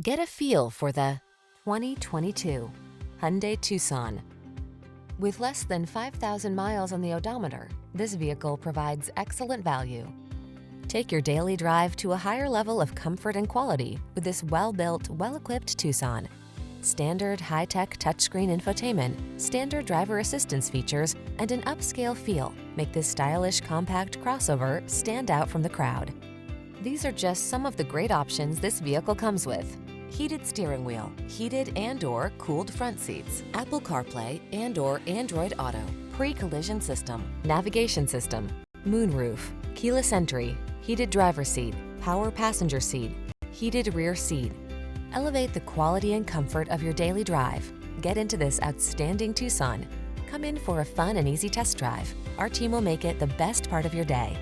Get a feel for the 2022 Hyundai Tucson. With less than 5,000 miles on the odometer, this vehicle provides excellent value. Take your daily drive to a higher level of comfort and quality with this well-built, well-equipped Tucson. Standard high-tech touchscreen infotainment, standard driver assistance features, and an upscale feel make this stylish compact crossover stand out from the crowd. These are just some of the great options this vehicle comes with: heated steering wheel, heated and/or cooled front seats, Apple CarPlay and/or Android Auto, pre-collision system, navigation system, moonroof, keyless entry, heated driver's seat, power passenger seat, heated rear seat. Elevate the quality and comfort of your daily drive. Get into this outstanding Tucson. Come in for a fun and easy test drive. Our team will make it the best part of your day.